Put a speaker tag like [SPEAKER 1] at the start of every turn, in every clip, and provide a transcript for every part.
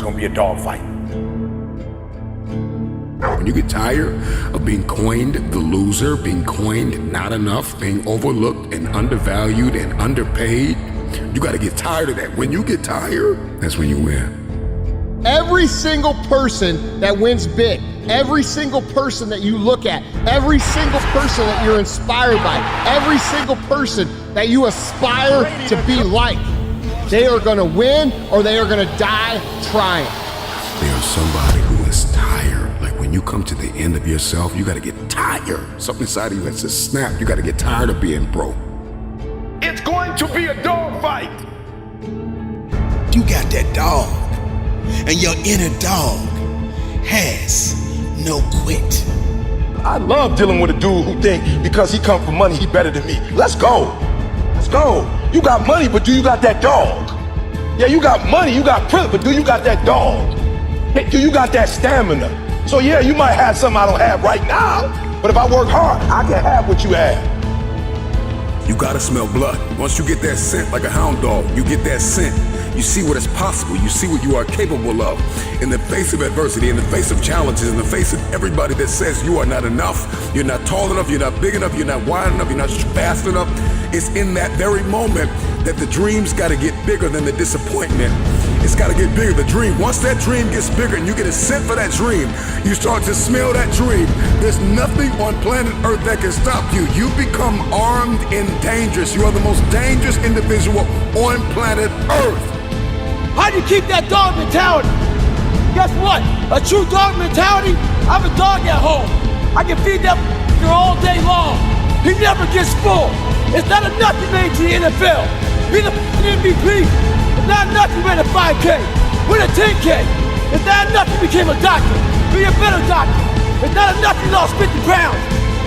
[SPEAKER 1] gonna be a dogfight.
[SPEAKER 2] When you get tired of being coined the loser, being coined not enough, being overlooked and undervalued and underpaid, you gotta get tired of that. When you get tired, that's when you win.
[SPEAKER 3] Every single person that wins big, every single person that you look at, every single person that you're inspired by, every single person that you aspire to be like, they are gonna win or they are gonna die trying.
[SPEAKER 2] They are somebody who is tired. Like when you come to the end of yourself, you gotta get tired. Something inside of you has to snap. You gotta get tired of being broke.
[SPEAKER 1] It's going to be a dogfight.
[SPEAKER 4] You got that dog, and your inner dog has no quit.
[SPEAKER 1] I love dealing with a dude who think because he come from money, he better than me. Let's go. Let's go. You got money, but do you got that dog? Yeah, you got money, you got privilege, but do you got that dog? Hey, do you got that stamina? So yeah, you might have something I don't have right now, but if I work hard, I can have what you have.
[SPEAKER 2] You gotta smell blood. Once you get that scent like a hound dog, you get that scent. You see what is possible. You see what you are capable of. In the face of adversity, in the face of challenges, in the face of everybody that says you are not enough, you're not tall enough, you're not big enough, you're not wide enough, you're not fast enough. It's in that very moment that the dreams gotta get bigger than the disappointment. It's gotta get bigger, the dream. Once that dream gets bigger and you get a scent for that dream, you start to smell that dream. There's nothing on planet Earth that can stop you. You become armed and dangerous. You are the most dangerous individual on planet Earth.
[SPEAKER 5] How do you keep that dog mentality? Guess what? A true dog mentality, I have a dog at home. I can feed that all day long. He never gets full. It's not enough you made to the NFL. Be the MVP. It's not enough you ran a 5K. Win a 10K. It's not enough you became a doctor. Be a better doctor. It's not enough you lost 50 pounds.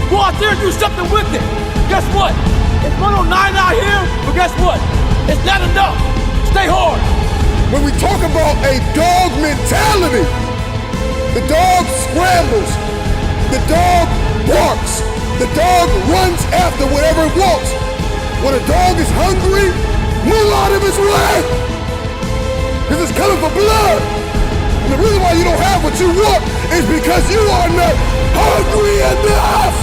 [SPEAKER 5] Go out there and do something with it. Guess what? It's 109 out here, but guess what? It's not enough. Stay hard.
[SPEAKER 3] When we talk about a dog mentality, the dog scrambles, the dog barks, the dog runs after whatever it wants. When a dog is hungry, move out of his way, because it's coming for blood. And the reason why you don't have what you want is because you are not hungry enough.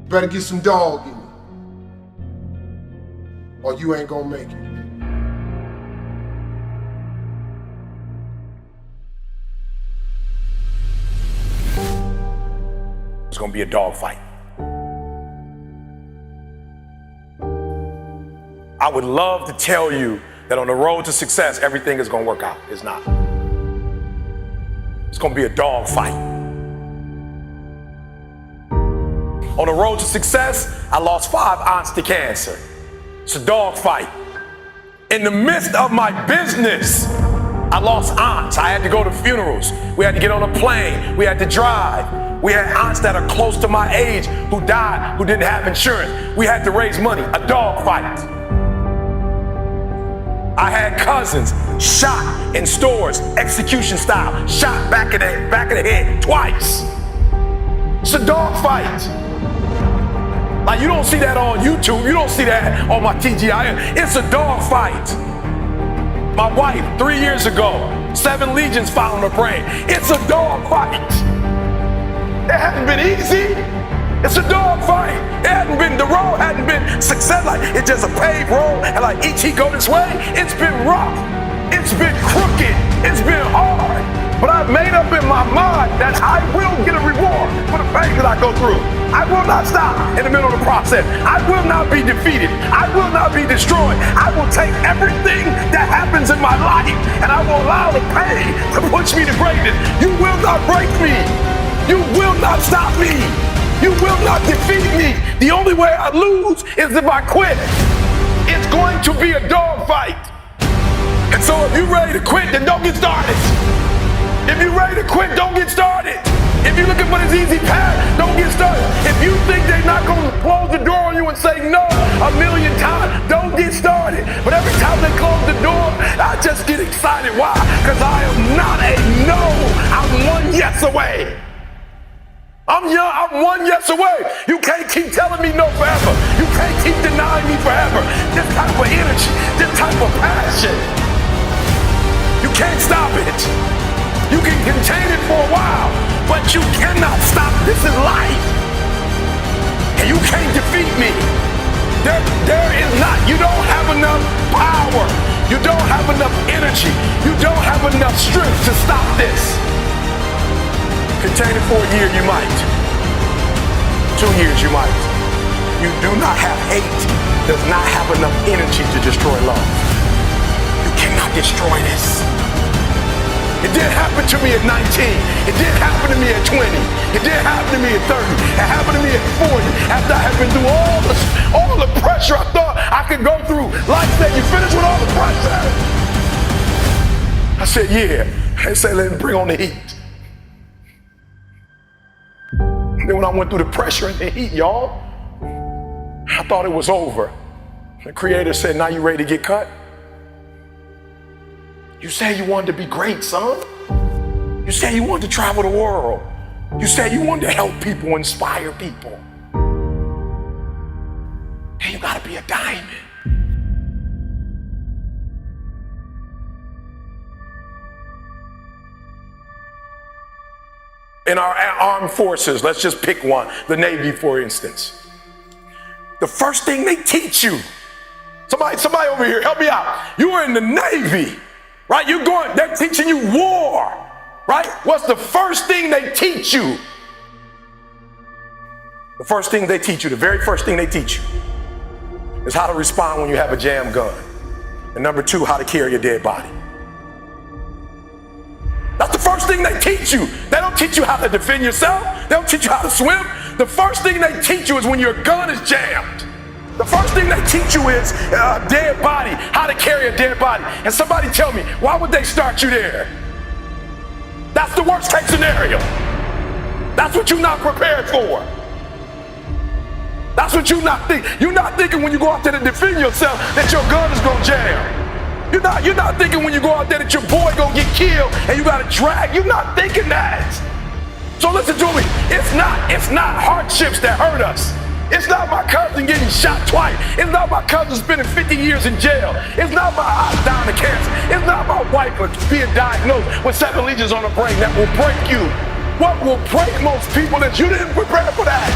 [SPEAKER 3] Better get some dog in you, or you ain't gonna make it.
[SPEAKER 1] It's gonna be a dogfight. I would love to tell you that on the road to success, everything is gonna work out. It's not. It's gonna be a dogfight. On the road to success, I lost 5 aunts to cancer. It's a dogfight. In the midst of my business, I lost aunts. I had to go to funerals. We had to get on a plane. We had to drive. We had aunts that are close to my age who died, who didn't have insurance. We had to raise money, a dogfight. I had cousins shot in stores, execution style, shot back of the head twice. It's a dogfight. Like, you don't see that on YouTube. You don't see that on my TGIF. It's a dogfight. My wife, 3 years ago, 7 legions found her brain. It's a dogfight. It hadn't been easy. It's a dogfight. The road hadn't been success. Like, it's just a paved road, and like E.T. go this way. It's been rough. It's been crooked. It's been hard. But I've made up in my mind that I will get a reward for the pain that I go through. I will not stop in the middle of the process. I will not be defeated. I will not be destroyed. I will take everything that happens in my life and I will allow the pain to push me to greatness. You will not break me. You will not stop me. You will not defeat me. The only way I lose is if I quit. It's going to be a dogfight. And so if you're ready to quit, then don't get started. If you're ready to quit, don't get started. If you're looking for this easy path, don't get started. If you think they're not going to close the door on you and say no 1,000,000 times, don't get started. But every time they close the door, I just get excited. Why? Because I am not a no. I'm one yes away. I'm young, I'm 1 yes away. You can't keep telling me no forever. You can't keep denying me forever. This type of energy, this type of passion, you can't stop it. You can contain it for a while, but you cannot stop. This is life. And you can't defeat me. There is not, you don't have enough power. You don't have enough energy. You don't have enough strength to stop this. Contain it for a year, you might. 2 years, you might. You do not have hate, does not have enough energy to destroy love. You cannot destroy this. It didn't happen to me at 19. It didn't happen to me at 20. It didn't happen to me at 30. It happened to me at 40. After I had been through all the pressure I thought I could go through. Life said, you finished with all the pressure? I said, yeah. They said, let me bring on the heat. Then when I went through the pressure and the heat, y'all, I thought it was over. The Creator said, now you ready to get cut? You say you wanted to be great, son. You say you wanted to travel the world. You say you wanted to help people, inspire people. Then you gotta be a diamond. In our armed forces, let's just pick one, the Navy, for instance. The first thing they teach you, somebody over here, help me out. You are in the Navy, right? They're teaching you war, right? What's the first thing they teach you? The first thing they teach you, the very first thing they teach you is how to respond when you have a jam gun. And number 2, how to carry a dead body. That's the first thing they teach you. They don't teach you how to defend yourself. They don't teach you how to swim. The first thing they teach you is when your gun is jammed. The first thing they teach you is a dead body, how to carry a dead body. And somebody tell me, why would they start you there? That's the worst case scenario. That's what you're not prepared for. That's what you're not thinking. You're not thinking when you go out there to defend yourself that your gun is gonna jam. You're not thinking when you go out there that your boy gonna get killed and you gotta drag. You're not thinking that. So listen to me. It's not hardships that hurt us. It's not my cousin getting shot twice. It's not my cousin spending 50 years in jail. It's not my aunt dying of cancer. It's not my wife being diagnosed with 7 lesions on her brain that will break you. What will break most people is you didn't prepare for that.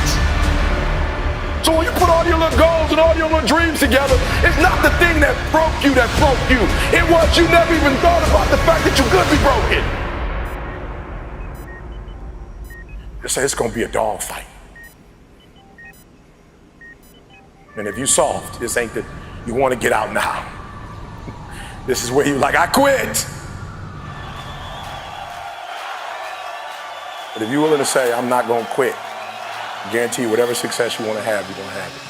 [SPEAKER 1] So when you put all your little goals and all your little dreams together, it's not the thing that broke you. It was you never even thought about the fact that you could be broken. They say it's gonna be a dog fight. And if you soft, this ain't that you wanna get out now. This is where you're like, I quit. But if you're willing to say, I'm not gonna quit, I guarantee you whatever success you wanna have, you're gonna have it.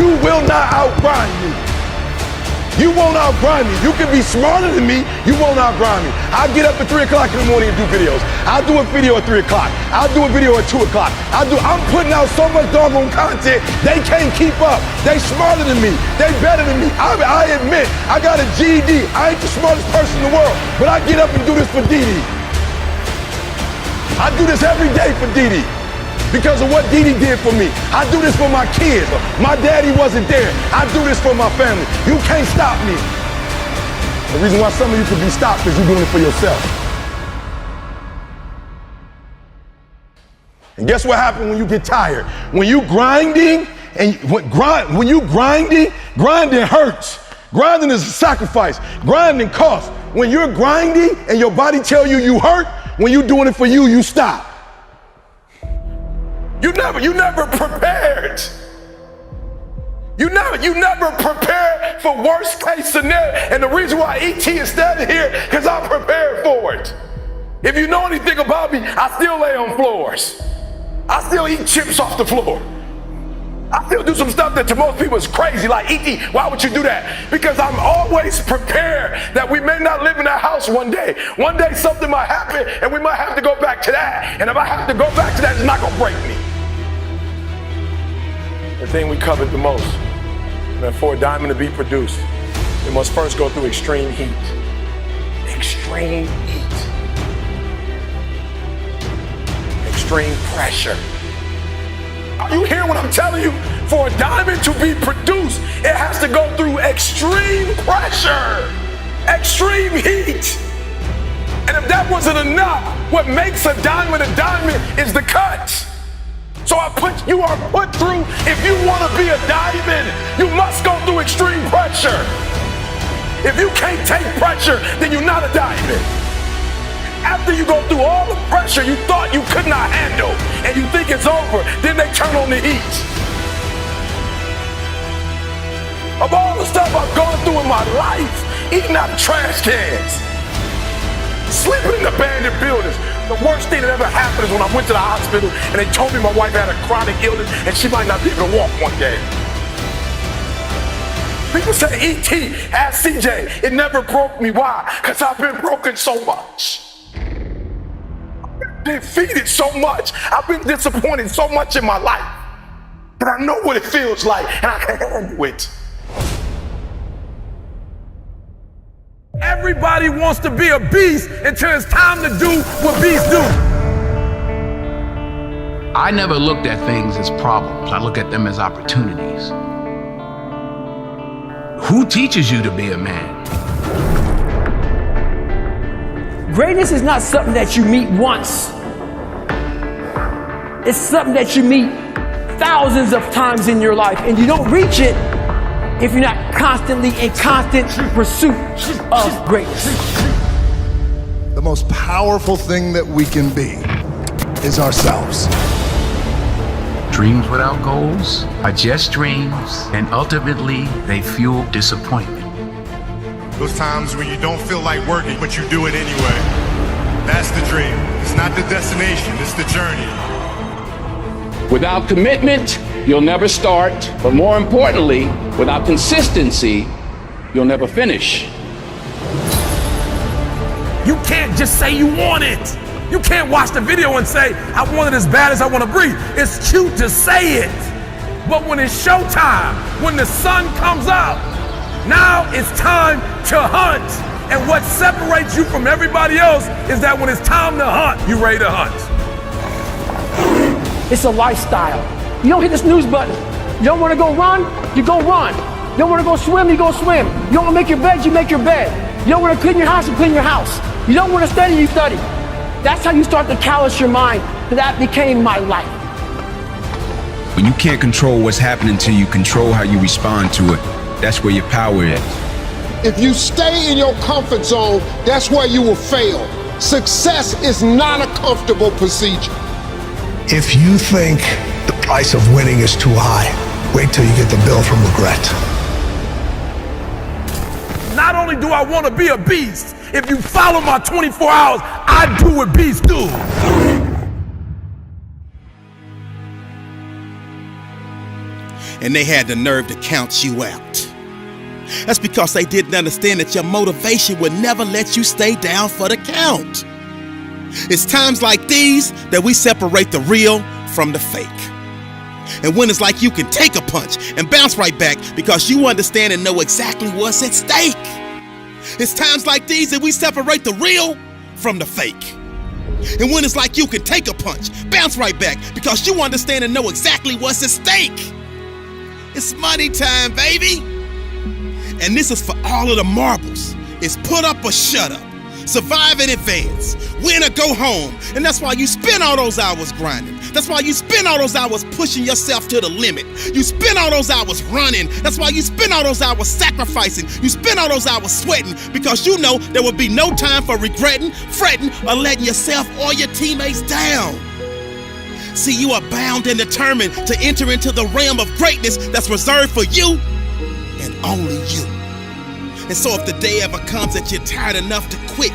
[SPEAKER 3] You will not outgrind me. You won't outgrind me. You can be smarter than me, you won't outgrind me. I'll get up at 3 o'clock in the morning and do videos. I'll do a video at 3 o'clock. I'll do a video at 2 o'clock. I'm putting out so much doggone content, they can't keep up. They smarter than me. They better than me. I admit, I got a GED. I ain't the smartest person in the world, but I get up and do this for Dee. I do this every day for Dee because of what Dee did for me. I do this for my kids. My daddy wasn't there. I do this for my family. You can't stop me. The reason why some of you can be stopped is you're doing it for yourself. And guess what happens when you get tired? When you grinding, grinding hurts. Grinding is a sacrifice. Grinding costs. When you're grinding and your body tell you hurt, when you're doing it for you, you stop.
[SPEAKER 1] You never prepared. You never prepared for worst case scenario. And the reason why ET is standing here, because I'm prepared for it. If you know anything about me, I still lay on floors. I still eat chips off the floor. I still do some stuff that to most people is crazy, like ET, why would you do that? Because I'm always prepared that we may not live in that house one day. One day something might happen and we might have to go back to that. And if I have to go back to that, it's not gonna break me. The thing we covered the most, and for a diamond to be produced, it must first go through extreme heat. Extreme heat. extreme pressure. Are you hearing what I'm telling you? For a diamond to be produced, it has to go through extreme pressure, extreme heat. And if that wasn't enough, what makes a diamond is the cut. So you are put through, if you want to be a diamond, you must go through extreme pressure. If you can't take pressure, then you're not a diamond. After you go through all the pressure you thought you could not handle, and you think it's over, then they turn on the heat. Of all the stuff I've gone through in my life, eating out of trash cans, sleeping in abandoned buildings. The worst thing that ever happened is when I went to the hospital and they told me my wife had a chronic illness and she might not be able to walk one day. People say, E.T., ask CJ, it never broke me. Why? Because I've been broken so much. I've been defeated so much. I've been disappointed so much in my life that I know what it feels like and I can handle it.
[SPEAKER 6] Everybody wants to be a beast until it's time to do what beasts do.
[SPEAKER 7] I never looked at things as problems. I look at them as opportunities. Who teaches you to be a man?
[SPEAKER 5] Greatness is not something that you meet once. It's something that you meet thousands of times in your life, and you don't reach it if you're not constantly in constant pursuit of greatness.
[SPEAKER 3] The most powerful thing that we can be is ourselves.
[SPEAKER 7] Dreams without goals are just dreams, and ultimately they fuel disappointment.
[SPEAKER 8] Those times when you don't feel like working, but you do it anyway. That's the dream. It's not the destination, it's the journey.
[SPEAKER 9] Without commitment, you'll never start, but more importantly, without consistency, you'll never finish.
[SPEAKER 6] You can't just say you want it. You can't watch the video and say, I want it as bad as I want to breathe. It's cute to say it. But when it's showtime, when the sun comes up, now it's time to hunt. And what separates you from everybody else is that when it's time to hunt, you're ready to hunt.
[SPEAKER 5] It's a lifestyle. You don't hit the snooze button. You don't want to go run, you go run. You don't want to go swim, you go swim. You don't want to make your bed, you make your bed. You don't want to clean your house, you clean your house. You don't want to study, you study. That's how you start to callous your mind. That became my life.
[SPEAKER 10] When you can't control what's happening to you, control how you respond to it. That's where your power is.
[SPEAKER 11] If you stay in your comfort zone, that's where you will fail. Success is not a comfortable procedure.
[SPEAKER 12] If you think the price of winning is too high, wait till you get the bill from regret.
[SPEAKER 6] Not only do I want to be a beast, if you follow my 24 hours, I do what beasts do.
[SPEAKER 4] And they had the nerve to count you out. That's because they didn't understand that your motivation would never let you stay down for the count. It's times like these that we separate the real from the fake. And when it's like you can take a punch and bounce right back because you understand and know exactly what's at stake. It's times like these that we separate the real from the fake. And when it's like you can take a punch, bounce right back because you understand and know exactly what's at stake. It's money time, baby. And this is for all of the marbles. It's put up or shut up. Survive in advance, win or go home. And that's why you spend all those hours grinding. That's why you spend all those hours pushing yourself to the limit. You spend all those hours running. That's why you spend all those hours sacrificing. You spend all those hours sweating because you know there will be no time for regretting, fretting, or letting yourself or your teammates down. See, you are bound and determined to enter into the realm of greatness that's reserved for you and only you. And so if the day ever comes that you're tired enough to quit,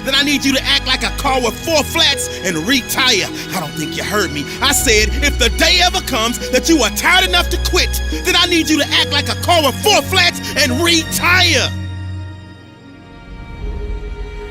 [SPEAKER 4] then I need you to act like a car with 4 flats and retire. I don't think you heard me. I said, if the day ever comes that you are tired enough to quit, then I need you to act like a car with 4 flats and retire.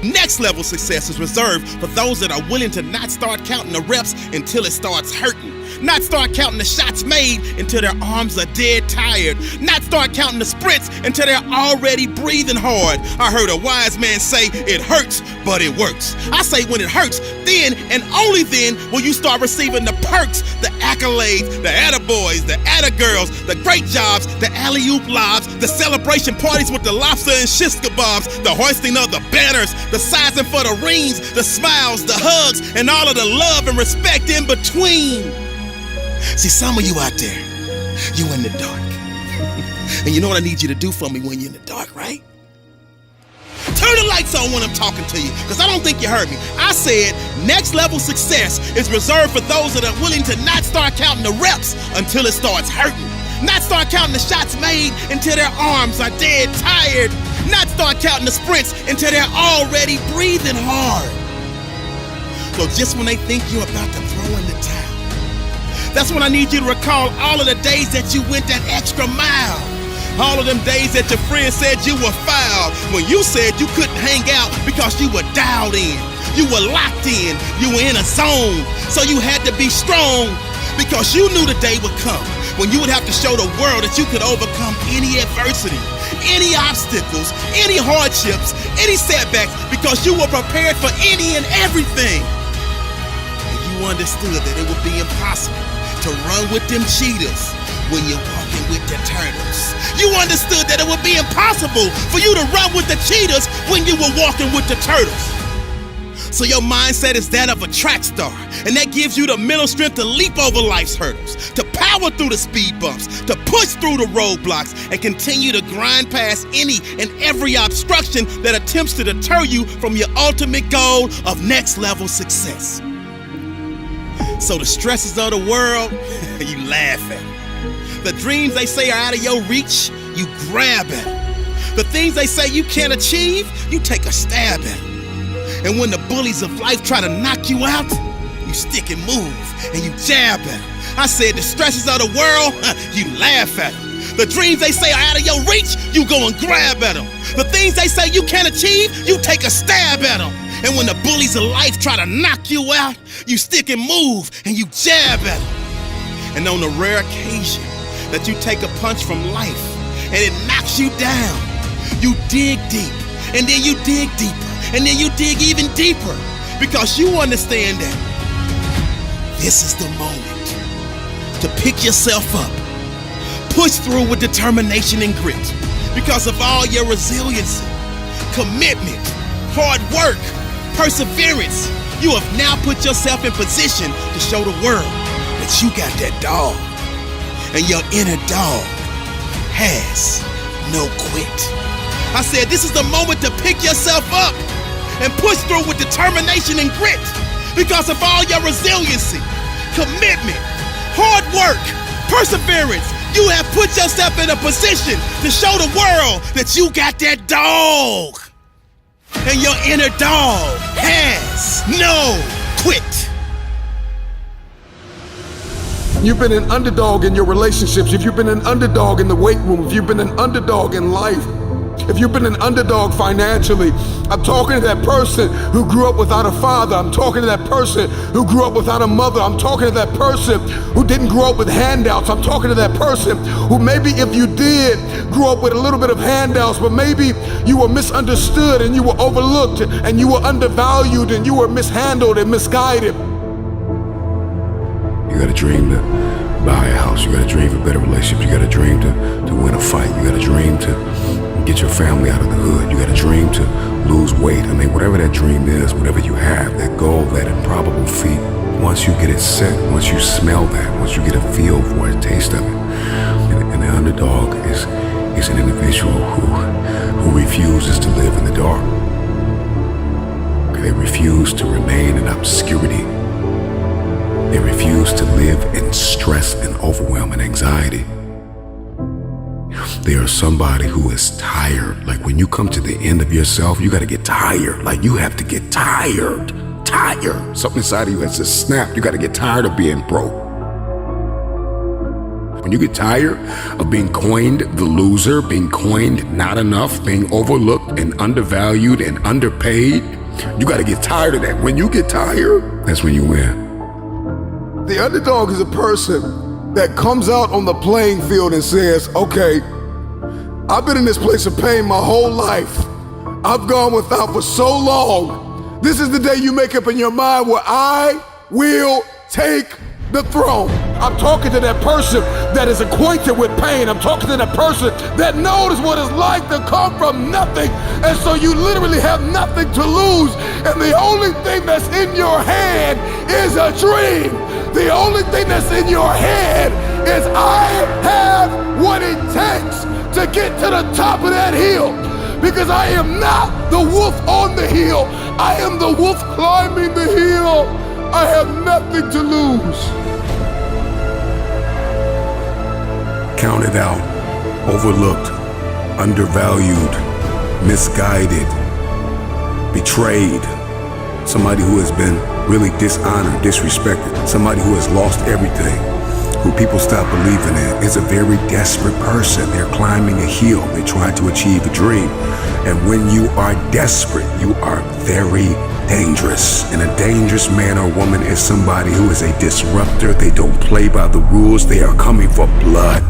[SPEAKER 4] Next level success is reserved for those that are willing to not start counting the reps until it starts hurting. Not start counting the shots made until their arms are dead tired. Not start counting the sprints until they're already breathing hard. I heard a wise man say, it hurts, but it works. I say when it hurts, then and only then will you start receiving the perks, the accolades, the attaboys, the attagirls, the great jobs, the alley-oop lobs, the celebration parties with the lobster and shish kebabs, the hoisting of the banners, the sizing for the rings, the smiles, the hugs, and all of the love and respect in between. See, some of you out there, you in the dark. And you know what I need you to do for me when you're in the dark, right? Turn the lights on when I'm talking to you, because I don't think you heard me. I said next level success is reserved for those that are willing to not start counting the reps until it starts hurting. Not start counting the shots made until their arms are dead tired. Not start counting the sprints until they're already breathing hard. So just when they think you're about to throw in the towel, that's when I need you to recall all of the days that you went that extra mile. All of them days that your friends said you were foul, when you said you couldn't hang out because you were dialed in, you were locked in, you were in a zone. So you had to be strong because you knew the day would come when you would have to show the world that you could overcome any adversity, any obstacles, any hardships, any setbacks, because you were prepared for any and everything. And you understood that it would be impossible to run with them cheetahs when you're walking with the turtles. You understood that it would be impossible for you to run with the cheetahs when you were walking with the turtles. So your mindset is that of a track star, and that gives you the mental strength to leap over life's hurdles, to power through the speed bumps, to push through the roadblocks, and continue to grind past any and every obstruction that attempts to deter you from your ultimate goal of next level success. So the stresses of the world, you laugh at them. The dreams they say are out of your reach, you grab at them. The things they say you can't achieve, you take a stab at them. And when the bullies of life try to knock you out, you stick and move and you jab at them. I said the stresses of the world, you laugh at them. The dreams they say are out of your reach, you go and grab at them. The things they say you can't achieve, you take a stab at them. And when the bullies of life try to knock you out, you stick and move and you jab at them. And on the rare occasion that you take a punch from life and it knocks you down, you dig deep, and then you dig deeper, and then you dig even deeper, because you understand that this is the moment to pick yourself up, push through with determination and grit, because of all your resiliency, commitment, hard work, perseverance. You have now put yourself in position to show the world that you got that dog, and your inner dog has no quit. I said this is the moment to pick yourself up and push through with determination and grit, because of all your resiliency, commitment, hard work, perseverance. You have put yourself in a position to show the world that you got that dog, and your inner dog has no quit.
[SPEAKER 3] You've been an underdog in your relationships, if you've been an underdog in the weight room, if you've been an underdog in life, if you've been an underdog financially, I'm talking to that person who grew up without a father. I'm talking to that person who grew up without a mother. I'm talking to that person who didn't grow up with handouts. I'm talking to that person who maybe if you did grow up with a little bit of handouts, but maybe you were misunderstood and you were overlooked and you were undervalued and you were mishandled and misguided.
[SPEAKER 2] You got a dream to buy a house. You got a dream for better relationships. You got a dream to win a fight. You got a dream to get your family out of the hood. You got a dream to lose weight. I mean, whatever that dream is, whatever you have, that goal, that improbable feat, once you get it set, once you smell that, once you get a feel for it, a taste of it, and the underdog is an individual who refuses to live in the dark. They refuse to remain in obscurity. They refuse to live in stress and overwhelm and anxiety. They are somebody who is tired. Like when you come to the end of yourself, you got to get tired. Like you have to get tired. Something inside of you has to snap. You got to get tired of being broke. When you get tired of being coined the loser, being coined not enough, being overlooked and undervalued and underpaid, you got to get tired of that. When you get tired, that's when you win.
[SPEAKER 3] The underdog is a person that comes out on the playing field and says, okay, I've been in this place of pain my whole life. I've gone without for so long. This is the day you make up in your mind where I will take the throne. I'm talking to that person that is acquainted with pain. I'm talking to that person that knows what it's like to come from nothing. And so you literally have nothing to lose. And the only thing that's in your head is a dream. The only thing that's in your head is I have what it takes to get to the top of that hill. Because I am not the wolf on the hill. I am the wolf climbing the hill. I have nothing to lose.
[SPEAKER 2] Counted out, overlooked, undervalued, misguided, betrayed. Somebody who has been really dishonored, disrespected. Somebody who has lost everything, who people stop believing in, is a very desperate person. They're climbing a hill. They're trying to achieve a dream. And when you are desperate, you are very dangerous. And a dangerous man or woman is somebody who is a disruptor. They don't play by the rules. They are coming for blood.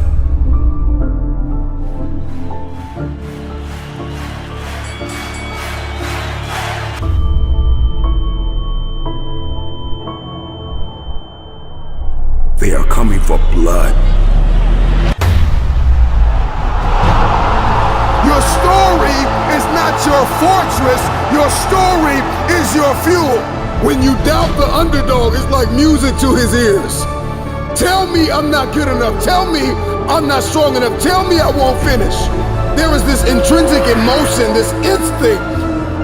[SPEAKER 2] They are coming for blood.
[SPEAKER 3] Your story is not your fortress. Your story is your fuel. When you doubt the underdog, it's like music to his ears. Tell me I'm not good enough. Tell me I'm not strong enough. Tell me I won't finish. There is this intrinsic emotion, this instinct.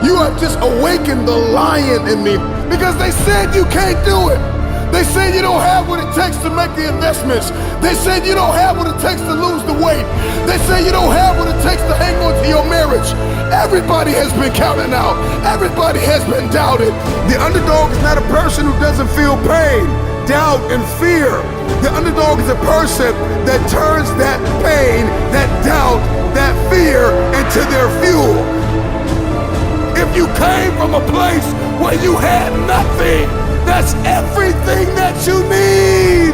[SPEAKER 3] You have just awakened the lion in me because they said you can't do it. They said you don't have what it takes to make the investments. They said you don't have what it takes to lose the weight. They say you don't have what it takes to hang on to your marriage. Everybody has been counted out. Everybody has been doubted. The underdog is not a person who doesn't feel pain, doubt, and fear. The underdog is a person that turns that pain, that doubt, that fear into their fuel. If you came from a place where you had nothing, that's everything that you need.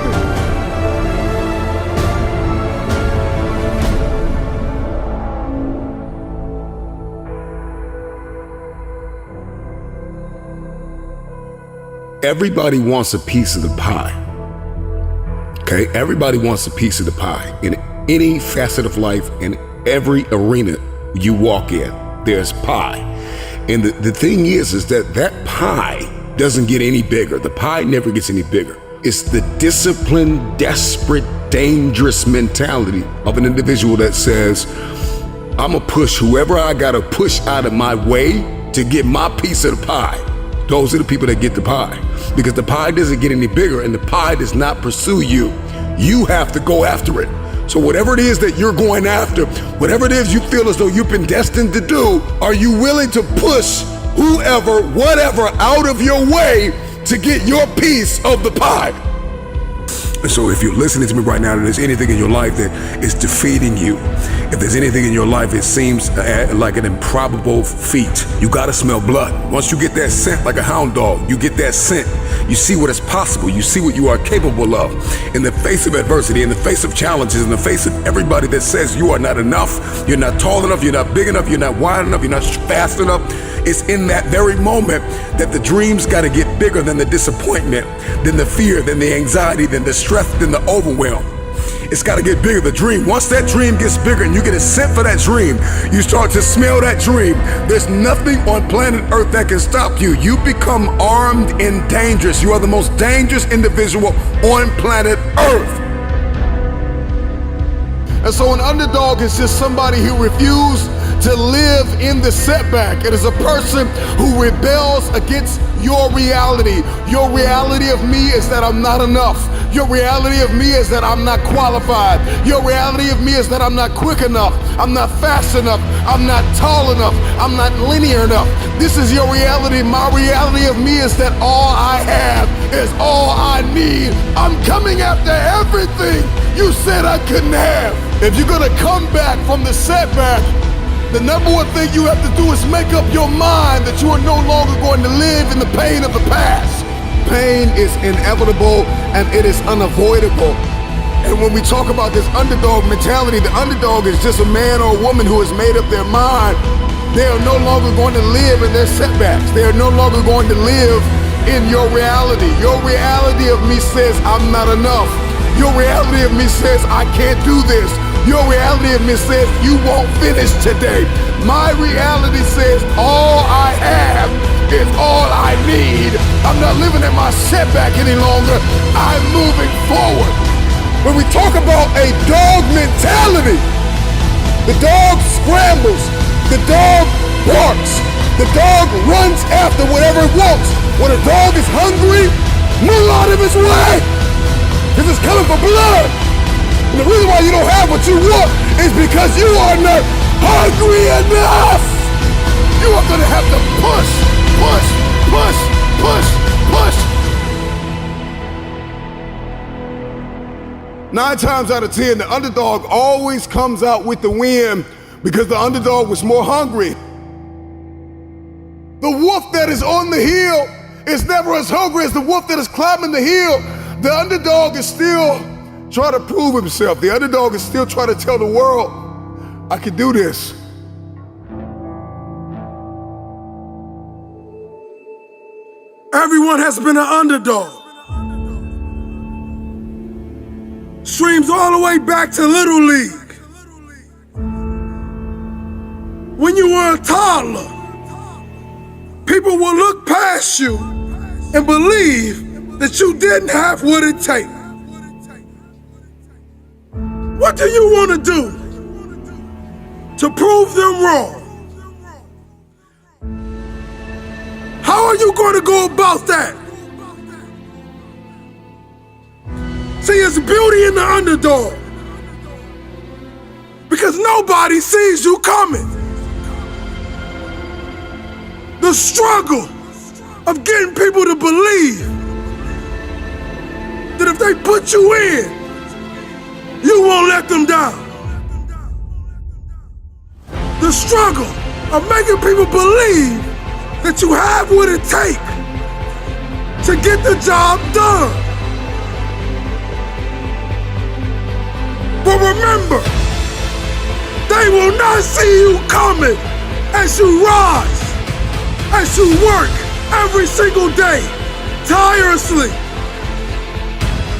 [SPEAKER 2] Everybody wants a piece of the pie. Okay? Everybody wants a piece of the pie. In any facet of life, in every arena you walk in, there's pie. And the thing is that pie doesn't get any bigger. The pie never gets any bigger. It's the disciplined, desperate, dangerous mentality of an individual that says, I'm gonna push whoever I gotta push out of my way to get my piece of the pie. Those are the people that get the pie. Because the pie doesn't get any bigger and the pie does not pursue you. You have to go after it. So whatever it is that you're going after, whatever it is you feel as though you've been destined to do, are you willing to push whoever, whatever, out of your way to get your piece of the pie? And so if you're listening to me right now and there's anything in your life that is defeating you, if there's anything in your life it seems like an improbable feat, you gotta smell blood. Once you get that scent like a hound dog, you get that scent, you see what is possible, you see what you are capable of. In the face of adversity, in the face of challenges, in the face of everybody that says you are not enough, you're not tall enough, you're not big enough, you're not wide enough, you're not fast enough, it's in that very moment that the dreams gotta get bigger than the disappointment, than the fear, than the anxiety, than the stress, than the overwhelm. It's got to get bigger, the dream. Once that dream gets bigger and you get a scent for that dream, you start to smell that dream. There's nothing on planet Earth that can stop you. You become armed and dangerous. You are the most dangerous individual on planet Earth.
[SPEAKER 3] And so an underdog is just somebody who refused to live in the setback. It is a person who rebels against your reality. Your reality of me is that I'm not enough. Your reality of me is that I'm not qualified. Your reality of me is that I'm not quick enough. I'm not fast enough. I'm not tall enough. I'm not linear enough. This is your reality. My reality of me is that all I have is all I need. I'm coming after everything you said I couldn't have. If you're gonna come back from the setback, the number one thing you have to do is make up your mind that you are no longer going to live in the pain of the past. pain is inevitable and it is unavoidable. And when we talk about this underdog mentality, the underdog is just a man or a woman who has made up their mind. They are no longer going to live in their setbacks. They are no longer going to live in your reality. Your reality of me says I'm not enough. Your reality of me says I can't do this. Your reality of me says you won't finish today. My reality says all I have is all I need. I'm not living in my setback any longer. I'm moving forward. When we talk about a dog mentality, the dog scrambles, the dog barks, the dog runs after whatever it wants. When a dog is hungry, move out of its way, because it's coming for blood. And the reason why you don't have what you want is because you are not hungry enough. You are gonna have to push, push, push, push, push. 9 times out of 10, the underdog always comes out with the win because the underdog was more hungry. The wolf that is on the hill is never as hungry as the wolf that is climbing the hill. The underdog is still trying to prove himself. The underdog is still trying to tell the world, I can do this.
[SPEAKER 13] Everyone has been an underdog. Streams all the way back to Little League. When you were a toddler, people will look past you and believe that you didn't have what it takes. What do you want to do to prove them wrong? How are you going to go about that? See, it's beauty in the underdog, because nobody sees you coming. The struggle of getting people to believe that if they put you in, you won't let them down. The struggle of making people believe that you have what it takes to get the job done. But remember, they will not see you coming as you rise, as you work every single day, tirelessly,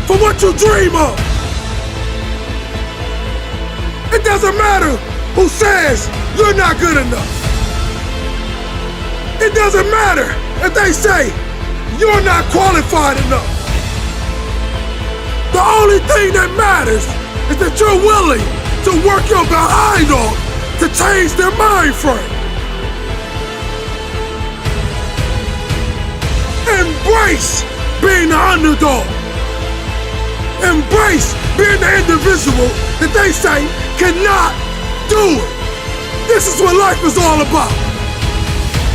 [SPEAKER 13] for what you dream of. It doesn't matter who says you're not good enough. It doesn't matter if they say you're not qualified enough. The only thing that matters is that you're willing to work your behind off to change their mind frame. Embrace being the underdog. Embrace being the individual that they say cannot do it. This is what life is all about.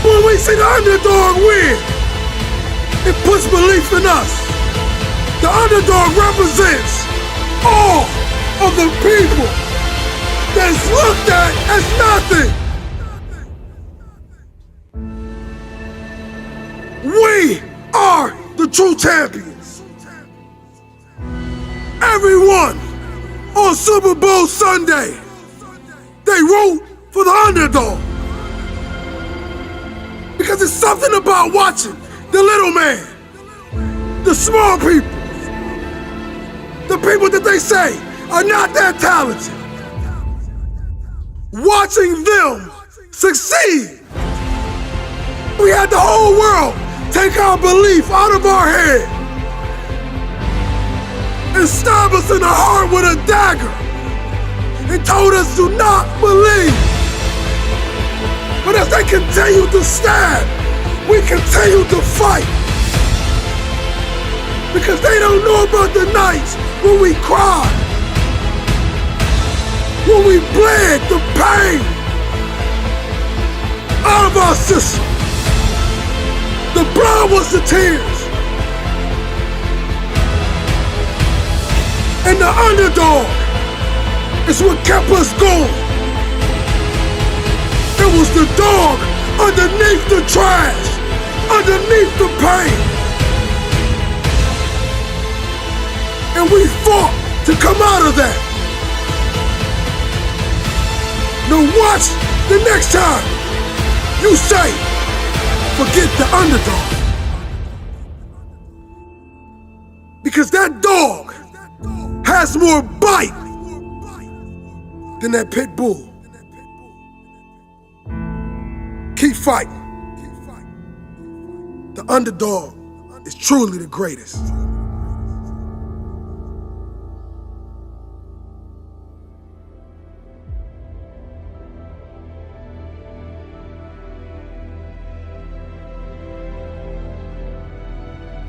[SPEAKER 13] When we see the underdog win, it puts belief in us. The underdog represents all of the people that's looked at as nothing. We are the true champions. Everyone on Super Bowl Sunday, they root for the underdog. Because it's something about watching the little man, the small people, the people that they say are not that talented. Watching them succeed. We had the whole world take our belief out of our head and stab us in the heart with a dagger and told us to not believe. But as they continue to stab, we continue to fight. Because they don't know about the nights when we cried, when we bled the pain out of our system. The blood was the tears. And the underdog is what kept us going. It was the dog underneath the trash, underneath the pain, And we fought to come out of that. Now watch the next time you say, forget the underdog. Because that dog has more bite than that pit bull. Keep fighting. The underdog is truly the greatest.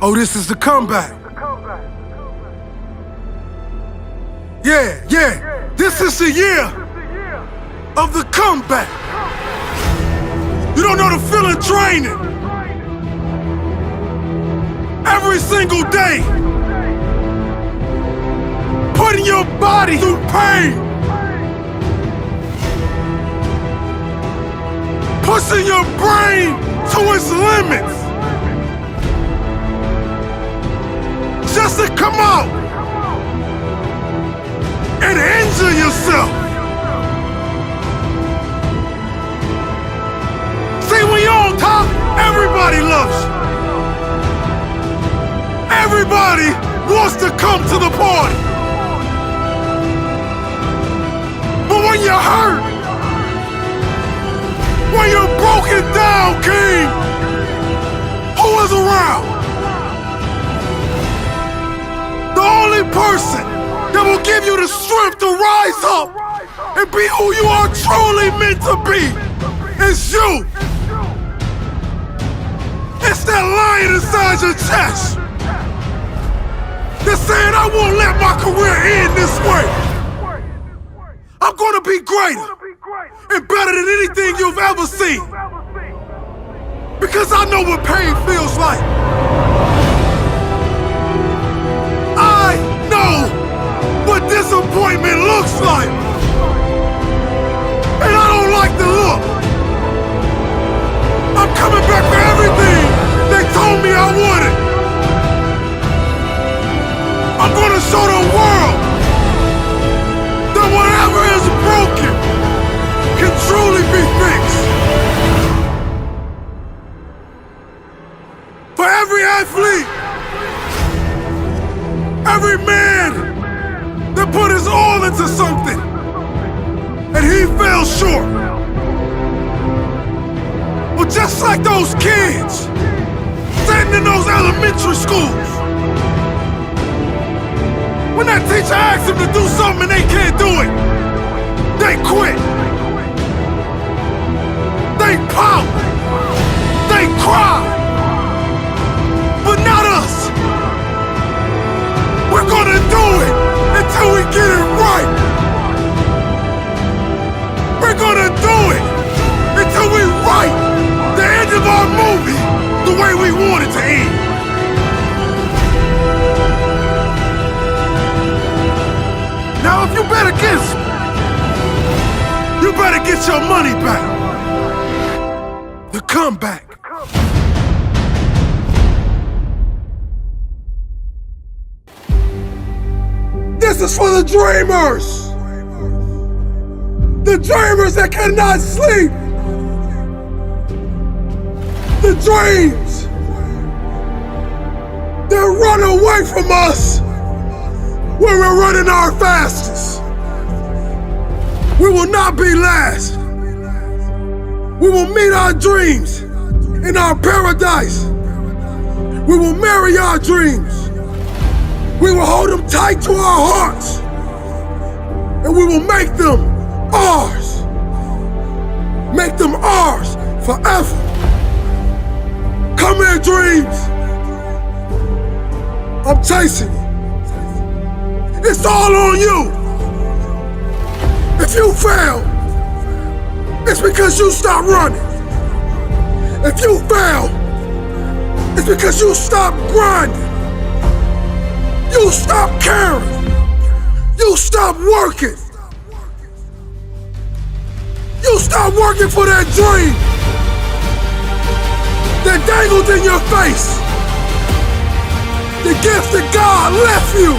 [SPEAKER 13] Oh, this is the comeback. Yeah. This is the year of the comeback. You don't know the feeling training. Every single day. Putting your body through pain. Pushing your brain to its limits. Just to come out and injure yourself. See, when you're on top, everybody loves you. Everybody wants to come to the party. But when you're hurt, when you're broken down, king, who is around? The only person that will give you the strength to rise up and be who you are truly meant to be is you. It's that lion inside your chest that's saying, I won't let my career end this way. I'm gonna be greater and better than anything you've ever seen. Because I know what pain feels like. I know what disappointment looks like. And I don't like the look. I'm coming back for everything they told me I wouldn't. I'm gonna show the world that whatever is broken can truly be fixed. For every athlete, every man that put his all into something and he fell short. Well, just like those kids sitting in those elementary schools, when that teacher asks them to do something and they can't do it, they quit. They pout. They cry. But not us. We're gonna do it until we get it right. We're gonna do it until we write the end of our movie the way we want it to end. Now if you bet against me, you better get your money back. The comeback. This is for the dreamers. The dreamers that cannot sleep. The dreams that run away from us when we're running our fastest. We will not be last. We will meet our dreams in our paradise. We will marry our dreams. We will hold them tight to our hearts. And we will make them ours. Make them ours forever. Come here, dreams. I'm chasing you. It's all on you. If you fail, it's because you stopped running. If you fail, it's because you stopped grinding. You stopped caring. You stopped working. You stopped working for that dream that dangled in your face. The gift that God left you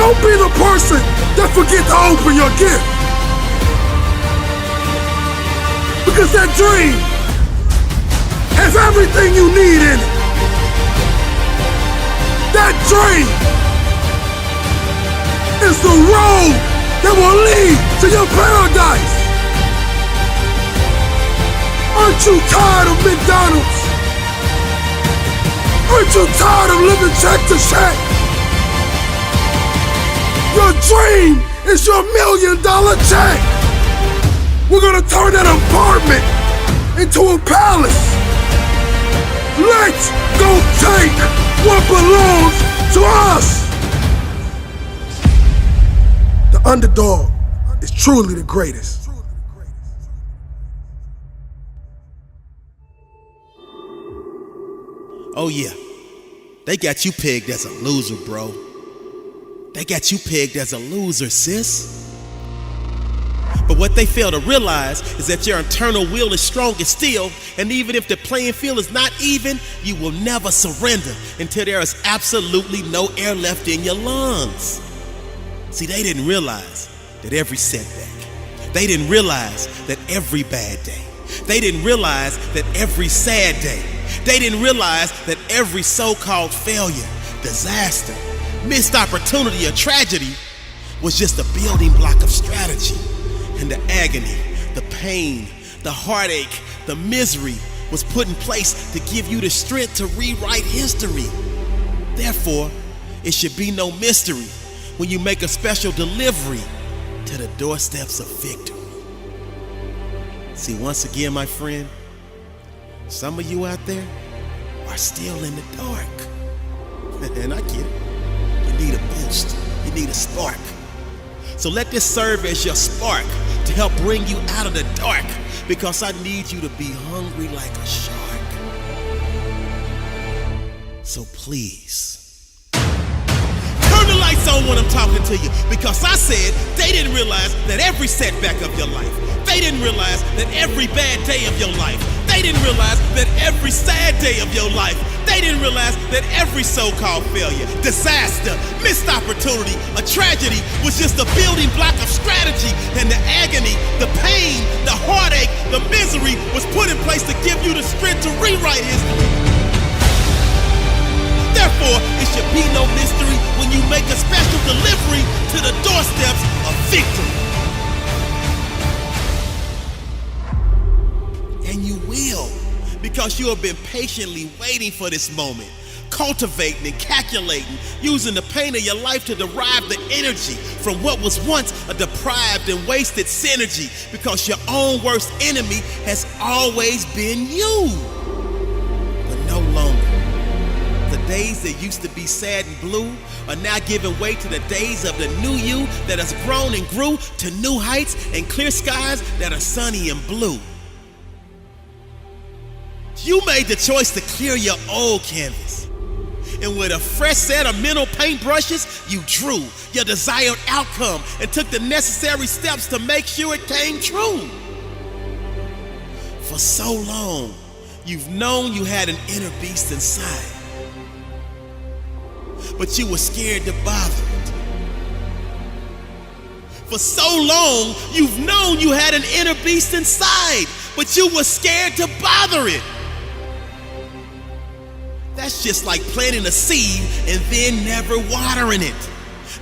[SPEAKER 13] Don't be the person that forget to open your gift. Because that dream has everything you need in it. That dream is the road that will lead to your paradise. Aren't you tired of McDonald's? Aren't you tired of living check to check? Your dream is your $1 million check. We're gonna turn that apartment into a palace. Let's go take what belongs to us. The underdog is truly the greatest.
[SPEAKER 4] Oh yeah, they got you pegged as a loser, bro. They got you pegged as a loser, sis. But what they fail to realize is that your internal will is strong as steel, and even if the playing field is not even, you will never surrender until there is absolutely no air left in your lungs. See, they didn't realize that every setback, they didn't realize that every bad day, they didn't realize that every sad day, they didn't realize that every so-called failure, disaster, missed opportunity, or tragedy was just a building block of strategy. And the agony, the pain, the heartache, the misery was put in place to give you the strength to rewrite history. Therefore, it should be no mystery when you make a special delivery to the doorsteps of victory. See, once again, my friend, some of you out there are still in the dark. And I get it. You need a boost. You need a spark. So let this serve as your spark to help bring you out of the dark, because I need you to be hungry like a shark. So please, turn the lights on when I'm talking to you, because I said they didn't realize that every setback of your life, they didn't realize that every bad day of your life, they didn't realize that every sad day of your life, they didn't realize that every so-called failure, disaster, missed opportunity, a tragedy was just a building block of strategy, and the agony, the pain, the heartache, the misery was put in place to give you the strength to rewrite history. Therefore, it should be no mystery when you make a special delivery to the doorsteps of victory. And you will, because you have been patiently waiting for this moment, cultivating and calculating, using the pain of your life to derive the energy from what was once a deprived and wasted synergy, because your own worst enemy has always been you. But no longer. The days that used to be sad and blue are now giving way to the days of the new you that has grown and grew to new heights and clear skies that are sunny and blue. You made the choice to clear your old canvas, and with a fresh set of mental paintbrushes, you drew your desired outcome and took the necessary steps to make sure it came true. For so long, you've known you had an inner beast inside, but you were scared to bother it. For so long, you've known you had an inner beast inside, but you were scared to bother it. That's just like planting a seed and then never watering it.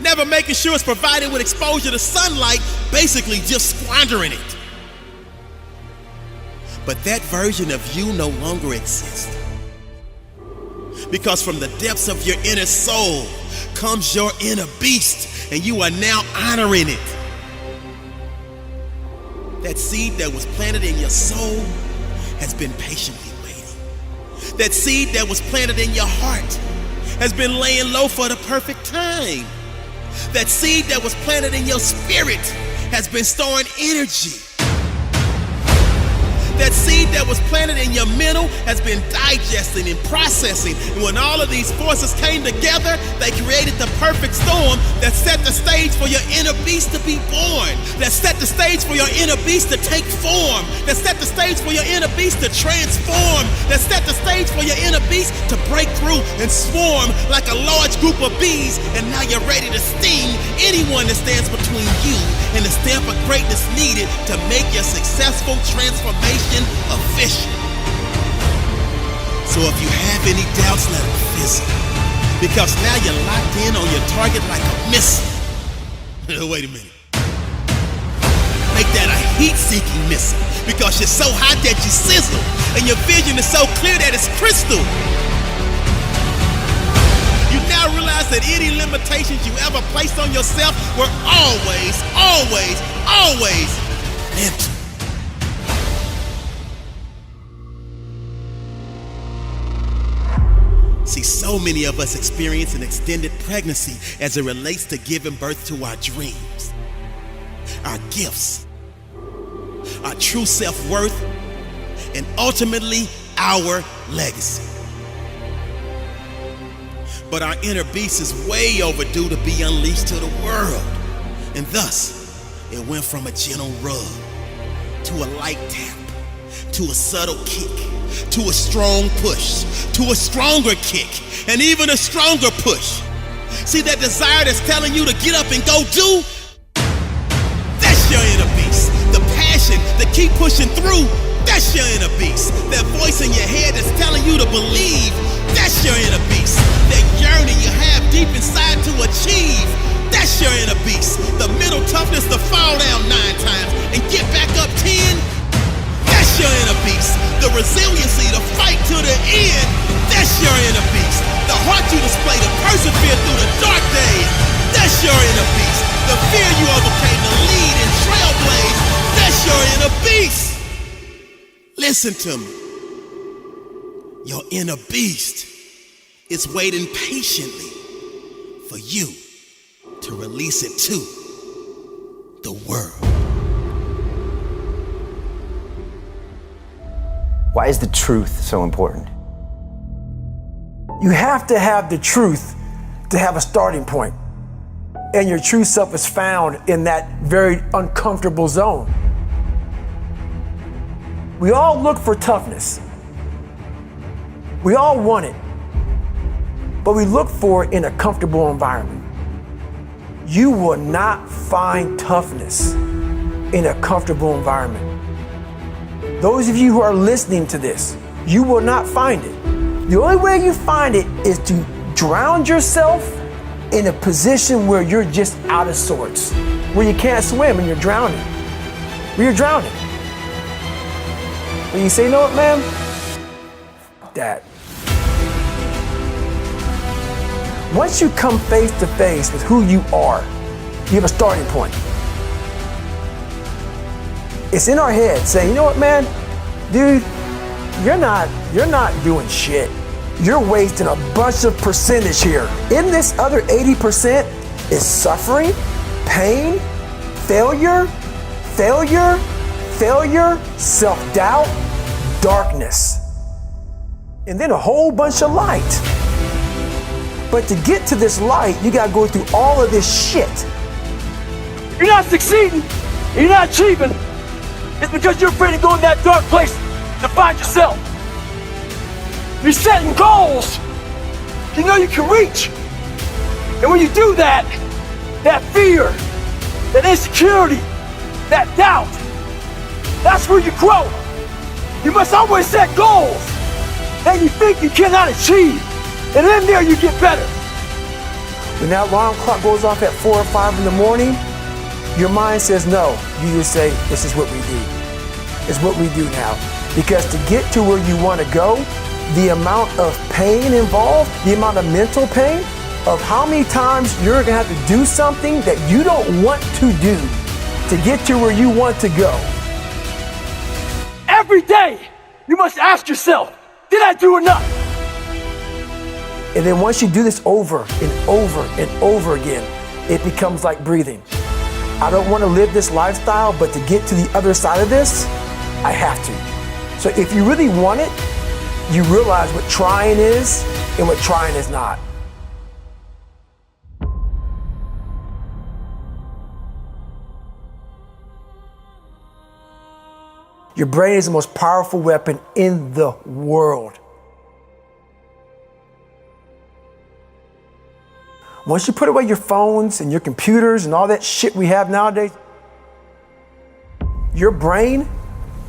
[SPEAKER 4] Never making sure it's provided with exposure to sunlight, basically just squandering it. But that version of you no longer exists. Because from the depths of your inner soul comes your inner beast, and you are now honoring it. That seed that was planted in your soul has been patiently waiting. That seed that was planted in your heart has been laying low for the perfect time. That seed that was planted in your spirit has been storing energy. That seed that was planted in your mental has been digesting and processing. And when all of these forces came together, they created the perfect storm that set the stage for your inner beast to be born. That set the stage for your inner beast to take form. That set the stage for your inner beast to transform. That set the stage for your inner beast to break through and swarm like a large group of bees. And now you're ready to sting anyone that stands between you and the stamp of greatness needed to make your successful transformation official. So if you have any doubts, let them fizzle. Because now you're locked in on your target like a missile. Wait a minute. Make that a heat-seeking missile. Because you're so hot that you sizzle. And your vision is so clear that it's crystal. You now realize that any limitations you ever placed on yourself were always mental. See, so many of us experience an extended pregnancy as it relates to giving birth to our dreams, our gifts, our true self-worth, and ultimately our legacy. But our inner beast is way overdue to be unleashed to the world. And thus, it went from a gentle rub to a light tap, to a subtle kick, to a strong push, to a stronger kick, and even a stronger push. See that desire that's telling you to get up and go do? That's your inner beast. The passion to keep pushing through, that's your inner beast. That voice in your head that's telling you to believe, that's your inner beast. That yearning you have deep inside to achieve, that's your inner beast. The mental toughness to fall down 9 times and get back up 10, that's your inner beast. The resiliency to fight to the end, that's your inner beast. The heart you display to persevere through the dark days, that's your inner beast. The fear you overcame to lead and trailblaze, that's your inner beast. Listen to me. Your inner beast is waiting patiently for you to release it to the world.
[SPEAKER 14] Why is the truth so important? You have to have the truth to have a starting point. And your true self is found in that very uncomfortable zone. We all look for toughness. We all want it. But we look for it in a comfortable environment. You will not find toughness in a comfortable environment. Those of you who are listening to this, you will not find it. The only way you find it is to drown yourself in a position where you're just out of sorts, where you can't swim and you're drowning. Where you're drowning. When you say, you know what, man? That. Once you come face to face with who you are, you have a starting point. It's in our head saying, you know what, man? Dude, you're not doing shit. You're wasting a bunch of percentage here. In this other 80% is suffering, pain, failure, self-doubt, darkness, and then a whole bunch of light. But to get to this light, you gotta go through all of this shit.
[SPEAKER 5] You're not succeeding, you're not achieving. It's because you're afraid to go in that dark place to find yourself. You're setting goals you know you can reach. And when you do that, that fear, that insecurity, that doubt, that's where you grow. You must always set goals that you think you cannot achieve. And in there you get better.
[SPEAKER 14] When that alarm clock goes off at 4 or 5 in the morning, your mind says no. You just say, this is what we do. It's what we do now. Because to get to where you want to go, the amount of pain involved, the amount of mental pain, of how many times you're going to have to do something that you don't want to do to get to where you want to go.
[SPEAKER 5] Every day, you must ask yourself, did I do enough?
[SPEAKER 14] And then once you do this over and over and over again, it becomes like breathing. I don't want to live this lifestyle, but to get to the other side of this, I have to. So if you really want it, you realize what trying is and what trying is not. Your brain is the most powerful weapon in the world. Once you put away your phones and your computers and all that shit we have nowadays, your brain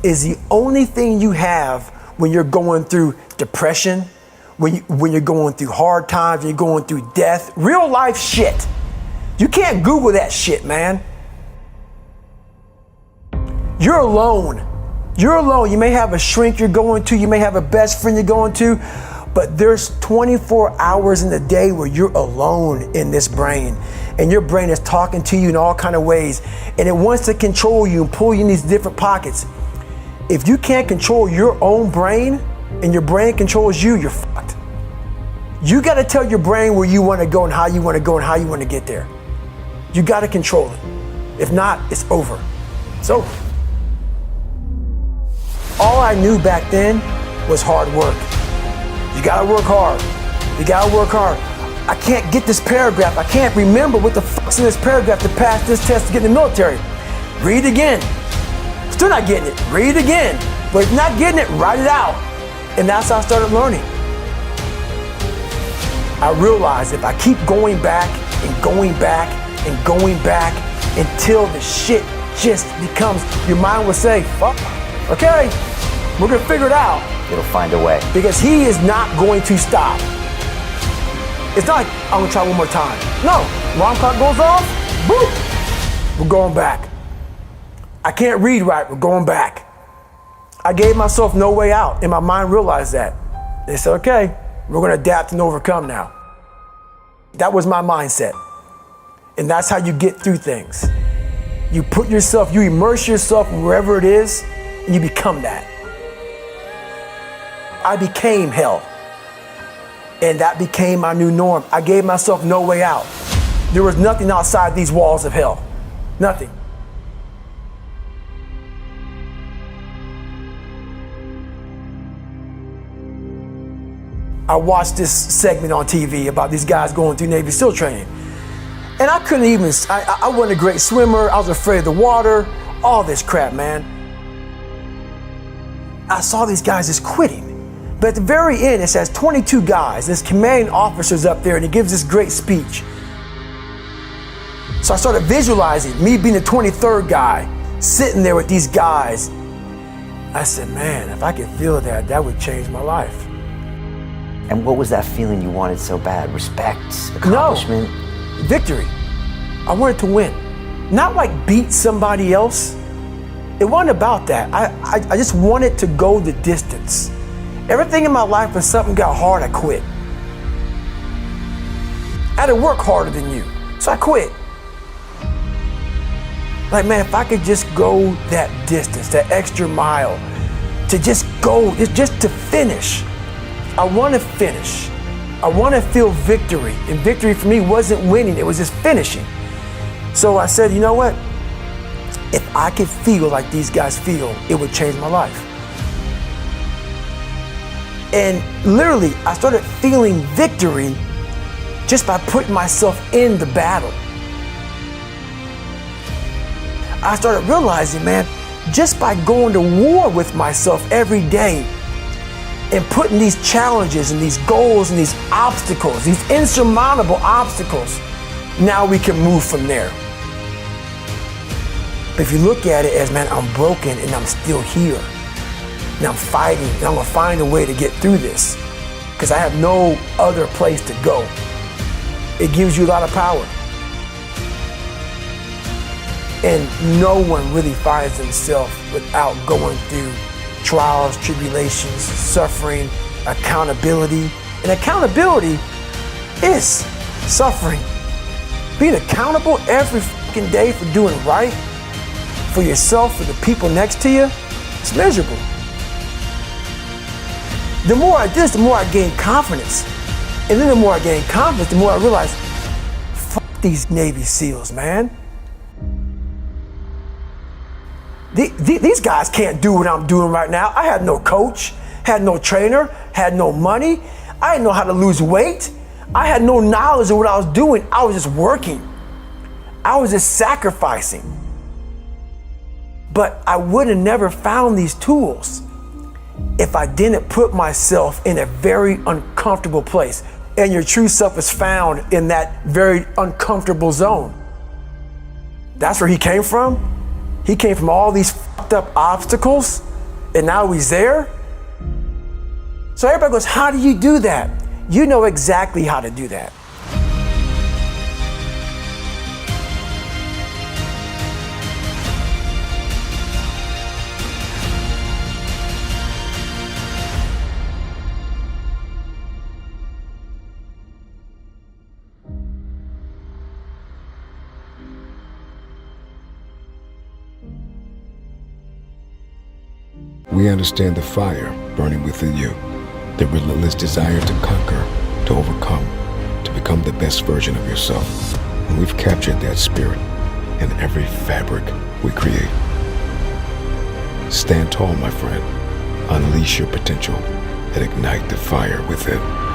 [SPEAKER 14] is the only thing you have when you're going through depression, when you're going through hard times, when you're going through death, real life shit. You can't Google that shit, man. You're alone. You're alone. You may have a shrink you're going to, you may have a best friend you're going to, but there's 24 hours in the day where you're alone in this brain. And your brain is talking to you in all kinds of ways. And it wants to control you and pull you in these different pockets. If you can't control your own brain and your brain controls you, you're fucked. You got to tell your brain where you want to go and how you want to go and how you want to get there. You got to control it. If not, it's over. It's over. All I knew back then was hard work. You gotta work hard. You gotta work hard. I can't get this paragraph. I can't remember what the fuck's in this paragraph to pass this test to get in the military. Read it again. Still not getting it. Read it again. But if you're not getting it, write it out. And that's how I started learning. I realized if I keep going back and going back and going back until the shit just becomes, your mind will say, fuck. Okay, we're gonna figure it out.
[SPEAKER 15] It'll find a way.
[SPEAKER 14] Because he is not going to stop. It's not like, I'm gonna try one more time. No, alarm clock goes off, boop, we're going back. I can't read right, we're going back. I gave myself no way out, and my mind realized that. They said, okay, we're gonna adapt and overcome now. That was my mindset. And that's how you get through things. You put yourself, you immerse yourself wherever it is, and you become that. I became hell. And that became my new norm. I gave myself no way out. There was nothing outside these walls of hell. Nothing. I watched this segment on TV about these guys going through Navy SEAL training. And I couldn't even, I wasn't a great swimmer. I was afraid of the water, all this crap, man. I saw these guys just quitting. But at the very end, it says 22 guys. This commanding officer's up there and he gives this great speech. So I started visualizing me being the 23rd guy, sitting there with these guys. I said, man, if I could feel that, that would change my life.
[SPEAKER 15] And what was that feeling you wanted so bad? Respect? Accomplishment?
[SPEAKER 14] No, victory. I wanted to win. Not like beat somebody else. It wasn't about that. I just wanted to go the distance. Everything in my life, when something got hard, I quit. I had to work harder than you, so I quit. Like, man, if I could just go that distance, that extra mile, to just go, just to finish. I want to finish. I want to feel victory. And victory for me wasn't winning, it was just finishing. So I said, you know what? If I could feel like these guys feel, it would change my life. And literally, I started feeling victory just by putting myself in the battle. I started realizing, man, just by going to war with myself every day and putting these challenges and these goals and these obstacles, these insurmountable obstacles, now we can move from there. But if you look at it as, man, I'm broken and I'm still here. And I'm fighting, and I'm gonna find a way to get through this because I have no other place to go. It gives you a lot of power. And no one really finds themselves without going through trials, tribulations, suffering, accountability. And accountability is suffering. Being accountable every fucking day for doing right for yourself, for the people next to you, it's miserable. The more I did this, the more I gained confidence. And then the more I gained confidence, the more I realized, fuck these Navy SEALs, man. These guys can't do what I'm doing right now. I had no coach, had no trainer, had no money. I didn't know how to lose weight. I had no knowledge of what I was doing. I was just working. I was just sacrificing. But I would have never found these tools if I didn't put myself in a very uncomfortable place. And your true self is found in that very uncomfortable zone. That's where he came from. He came from all these fucked up obstacles, and now he's there. So everybody goes, how do you do that? You know exactly how to do that.
[SPEAKER 2] We understand the fire burning within you, the relentless desire to conquer, to overcome, to become the best version of yourself. And we've captured that spirit in every fabric we create. Stand tall, my friend. Unleash your potential and ignite the fire within.